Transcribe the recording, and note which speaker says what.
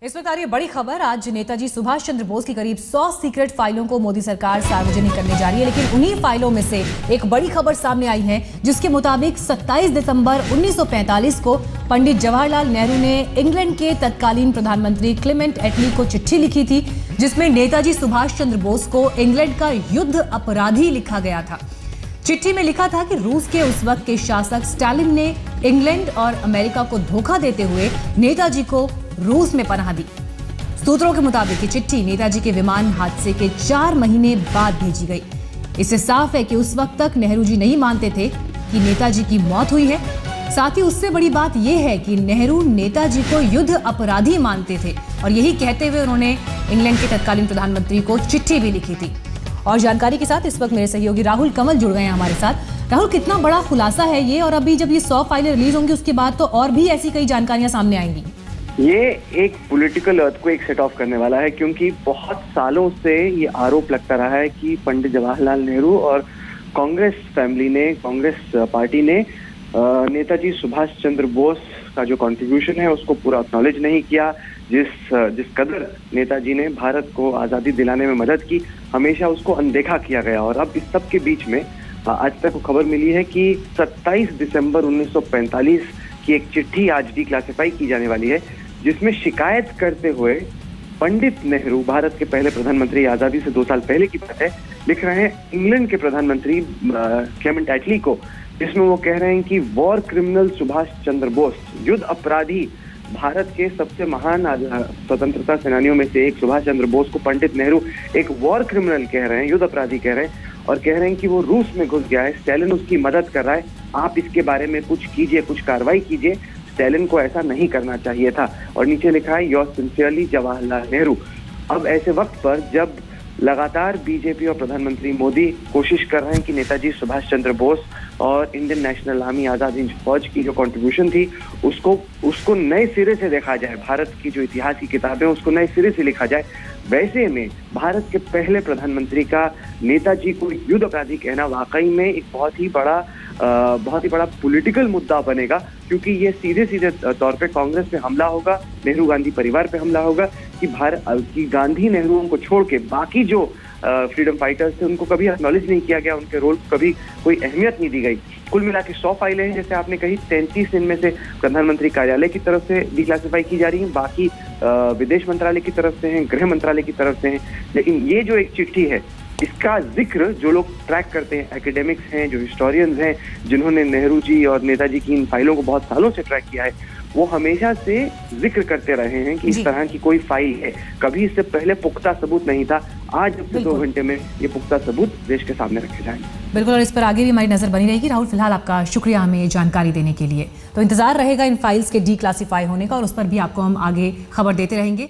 Speaker 1: इस वक्त आ रही है बड़ी खबर। आज नेताजी सुभाष चंद्र बोस की करीब 100 सीक्रेट फाइलों को मोदी सरकार सार्वजनिक करने जा रही है, लेकिन उन्हीं फाइलों में से एक बड़ी खबर सामने आई है जिसके मुताबिक 27 दिसंबर 1945 को पंडित जवाहरलाल नेहरू ने इंग्लैंड के तत्कालीन प्रधानमंत्री क्लेमेंट एटली को चिट्ठी लिखी थी, जिसमें नेताजी सुभाष चंद्र बोस को इंग्लैंड का युद्ध अपराधी लिखा गया था। चिट्ठी में लिखा था कि रूस के उस वक्त के शासक स्टालिन ने इंग्लैंड और अमेरिका को धोखा देते हुए नेताजी को रूस में पनाह दी। सूत्रों के मुताबिक ये चिट्ठी नेताजी के विमान हादसे के 4 महीने बाद भेजी गई। इससे साफ है कि उस वक्त तक नेहरू जी नहीं मानते थे कि नेताजी की मौत हुई है। साथ ही उससे बड़ी बात यह है कि नेहरू नेताजी को युद्ध अपराधी मानते थे और यही कहते हुए उन्होंने इंग्लैंड के तत्कालीन प्रधानमंत्री को चिट्ठी भी लिखी थी। और जानकारी के साथ इस वक्त मेरे सहयोगी राहुल कमल जुड़ गए हैं हमारे साथ। राहुल, कितना बड़ा खुलासा है ये, और अभी जब ये 100 फाइलें रिलीज होंगी उसके बाद तो और भी ऐसी कई जानकारियां सामने आएंगी।
Speaker 2: ये एक पॉलिटिकल अर्थक्वेक सेट ऑफ करने वाला है, क्योंकि बहुत सालों से ये आरोप लगता रहा है कि पंडित जवाहरलाल नेहरू और कांग्रेस फैमिली ने, कांग्रेस पार्टी ने नेताजी सुभाष चंद्र बोस का जो कंट्रीब्यूशन है उसको पूरा एक्नॉलेज नहीं किया। जिस कदर नेताजी ने भारत को आज़ादी दिलाने में मदद की, हमेशा उसको अनदेखा किया गया। और अब इस सब के बीच में आज तक को खबर मिली है कि 27 दिसंबर 1945 की एक चिट्ठी आज डिक्लासिफाई की जाने वाली है, जिसमें शिकायत करते हुए पंडित नेहरू, भारत के पहले प्रधानमंत्री, आज़ादी से 2 साल पहले की बात है, लिख रहे हैं इंग्लैंड के प्रधानमंत्री क्लेमेंट एटली को, जिसमें वो कह रहे हैं कि वॉर क्रिमिनल सुभाष चंद्र बोस, युद्ध अपराधी, भारत के सबसे महान स्वतंत्रता सेनानियों में से एक सुभाष चंद्र बोस को पंडित नेहरू एक वॉर क्रिमिनल कह रहे हैं, युद्ध अपराधी कह रहे हैं, और कह रहे हैं कि वो रूस में घुस गया है, स्टालिन उसकी मदद कर रहा है, आप इसके बारे में कुछ कीजिए, कुछ कार्रवाई कीजिए, स्टालिन को ऐसा नहीं करना चाहिए था। और नीचे लिखा है योर सिंसियरली जवाहरलाल नेहरू। अब ऐसे वक्त पर जब लगातार बीजेपी और प्रधानमंत्री मोदी कोशिश कर रहे हैं कि नेताजी सुभाष चंद्र बोस और Indian national army, Azad Hind फौज की जो कंट्रीब्यूशन थी उसको नए सिरे से देखा जाए, भारत की जो इतिहास की किताबें उसको नए सिरे से लिखा जाए, वैसे में भारत के पहले प्रधानमंत्री का नेताजी को युद्ध अपराधी कहना वाकई में एक बहुत ही बड़ा पॉलिटिकल मुद्दा बनेगा, क्योंकि ये सीधे तौर पे कांग्रेस पे हमला होगा, नेहरू गांधी परिवार पे हमला होगा कि गांधी नेहरू को छोड़ के बाकी जो फ्रीडम फाइटर्स थे उनको कभी एक्नॉलेज नहीं किया गया, उनके रोल को कभी कोई अहमियत नहीं दी गई। कुल मिला के 100 फाइलें हैं, जैसे आपने कही, 33 इनमें से प्रधानमंत्री कार्यालय की तरफ से डिक्लासिफाई की जा रही हैं, बाकी विदेश मंत्रालय की तरफ से हैं, गृह मंत्रालय की तरफ से हैं। लेकिन ये जो एक चिट्ठी है, इसका जिक्र जो लोग ट्रैक करते हैं, एकेडमिक्स हैं, जो हिस्टोरियंस हैं, जिन्होंने नेहरू जी और नेताजी की इन फाइलों को बहुत सालों से ट्रैक किया है, वो हमेशा से जिक्र करते रहे हैं कि इस तरह की कोई फाइल है। कभी इससे पहले पुख्ता सबूत नहीं था। आज अब से 2 घंटे में ये पुख्ता सबूत देश के सामने रखे जाएंगे।
Speaker 1: बिल्कुल, और इस पर आगे भी हमारी नजर बनी रहेगी। राहुल, फिलहाल आपका शुक्रिया हमें ये जानकारी देने के लिए। तो इंतजार रहेगा इन फाइल्स के डिक्लासिफाई होने का, और उस पर भी आपको हम आगे खबर देते रहेंगे।